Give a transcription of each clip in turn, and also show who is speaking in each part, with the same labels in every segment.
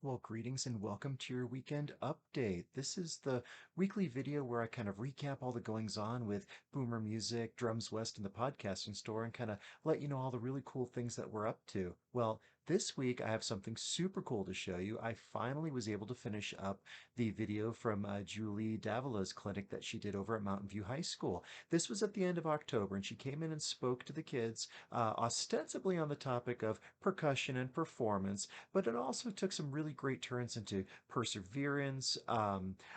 Speaker 1: Well, greetings and welcome to your weekend update. This is the weekly video where I kind of recap all the goings on with Boomer Music, Drums West, and the podcasting store and kind of let you know all the really cool things that we're up to. Well, this week I have something super cool to show you. I finally was able to finish up the video from Julie Davila's clinic that she did over at Mountainview High School. This was at the end of October, and she came in and spoke to the kids, ostensibly on the topic of percussion and performance, but it also took some really great turns into perseverance,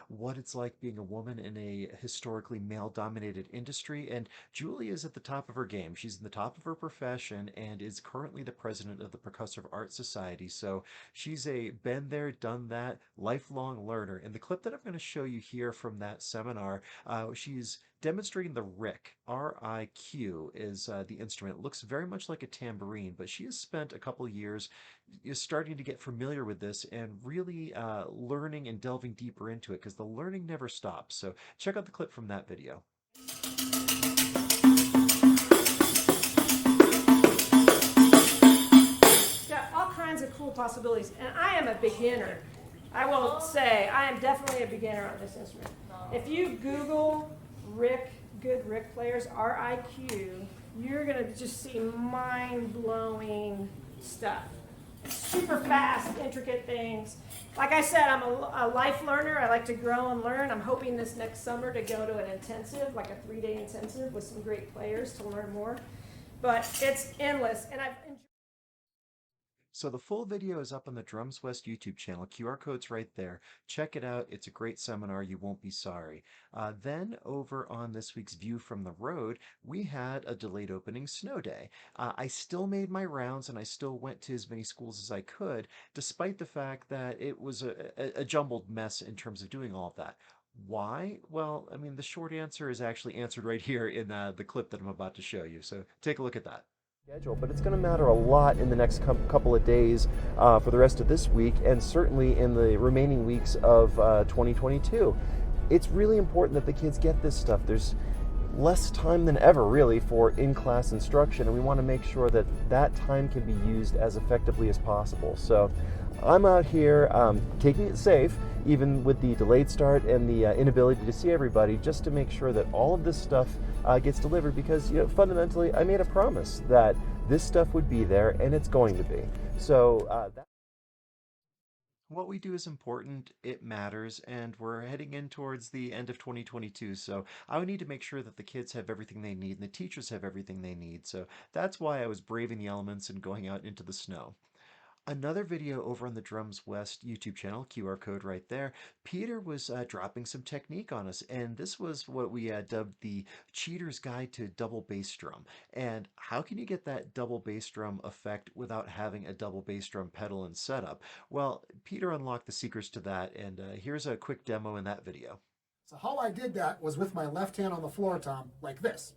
Speaker 1: what it's like being a woman in a historically male dominated industry. And Julie is at the top of her game. She's in the top of her profession and is currently the president of the Percussive Art Society. So she's a been there, done that, lifelong learner. And the clip that I'm going to show you here from that seminar, she's demonstrating the Rick. R-I-Q is the instrument. It looks very much like a tambourine, but she has spent a couple years is starting to get familiar with this and really learning and delving deeper into it because the learning never stops. So check out the clip from that video.
Speaker 2: Got all kinds of cool possibilities, and I am a beginner. I will say I am definitely a beginner on this instrument. If you Google good Rick players, R-I-Q, you're gonna just see mind-blowing stuff. Super fast, intricate things. Like I said, I'm a life learner. I like to grow and learn. I'm hoping this next summer to go to an intensive, like a 3-day intensive with some great players to learn more. But it's endless, and I've enjoyed.
Speaker 1: So the full video is up on the Drums West YouTube channel. QR code's right there. Check it out. It's a great seminar. You won't be sorry. Then over on this week's View from the Road, we had a delayed opening snow day. I still made my rounds and I still went to as many schools as I could, despite the fact that it was a jumbled mess in terms of doing all of that. Why? Well, I mean, the short answer is actually answered right here in the clip that I'm about to show you. So take a look at that. Schedule, but it's going to matter a lot in the next couple of days for the rest of this week and certainly in the remaining weeks of 2022. It's really important that the kids get this stuff. There's less time than ever really for in-class instruction, and we want to make sure that that time can be used as effectively as possible. So I'm out here taking it safe, even with the delayed start and the inability to see everybody, just to make sure that all of this stuff gets delivered because, fundamentally, I made a promise that this stuff would be there, and it's going to be. So what we do is important, it matters, and we're heading in towards the end of 2022, so I would need to make sure that the kids have everything they need and the teachers have everything they need. So that's why I was braving the elements and going out into the snow. Another video over on the Drums West YouTube channel, QR code right there. Peter was dropping some technique on us, and this was what we dubbed the Cheater's Guide to Double Bass Drum. And how can you get that double bass drum effect without having a double bass drum pedal and setup? Well, Peter unlocked the secrets to that, and here's a quick demo in that video.
Speaker 3: So how I did that was with my left hand on the floor tom, like this.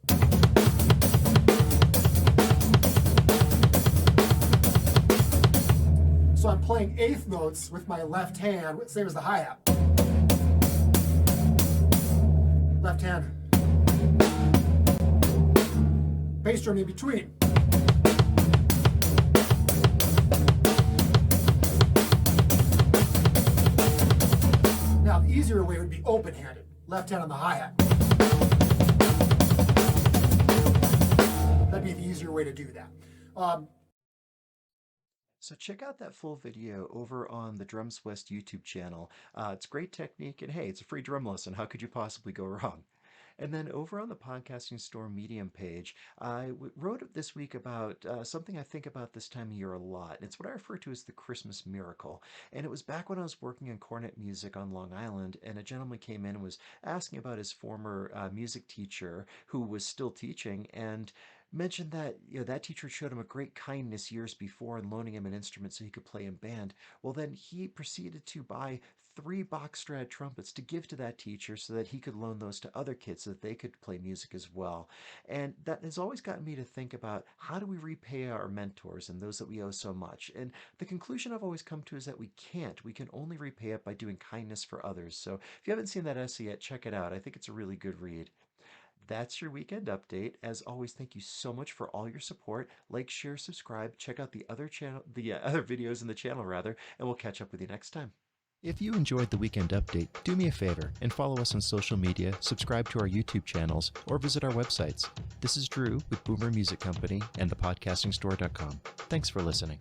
Speaker 3: So I'm playing eighth notes with my left hand, same as the hi-hat. Left hand. Bass drum in between. Now the easier way would be open-handed. Left hand on the hi-hat. That'd be the easier way to do that.
Speaker 1: So check out that full video over on the Drums West YouTube channel. It's great technique, and hey, it's a free drum lesson. How could you possibly go wrong? And then over on the Podcasting Store Medium page, I wrote this week about something I think about this time of year a lot. It's what I refer to as the Christmas miracle. And it was back when I was working in cornet music on Long Island, and a gentleman came in and was asking about his former music teacher who was still teaching, and mentioned that that teacher showed him a great kindness years before in loaning him an instrument so he could play in band. Well, then he proceeded to buy 3 box Strat trumpets to give to that teacher so that he could loan those to other kids so that they could play music as well. And that has always gotten me to think about how do we repay our mentors and those that we owe so much. And the conclusion I've always come to is that we can't. We can only repay it by doing kindness for others. So if you haven't seen that essay yet, check it out. I think it's a really good read. That's your weekend update. As always, thank you so much for all your support. Like, share, subscribe, check out the other channel, the other videos in the channel rather, and we'll catch up with you next time. If you enjoyed the weekend update, do me a favor and follow us on social media, subscribe to our YouTube channels, or visit our websites. This is Drew with Boomer Music Company and thepodcastingstore.com. Thanks for listening.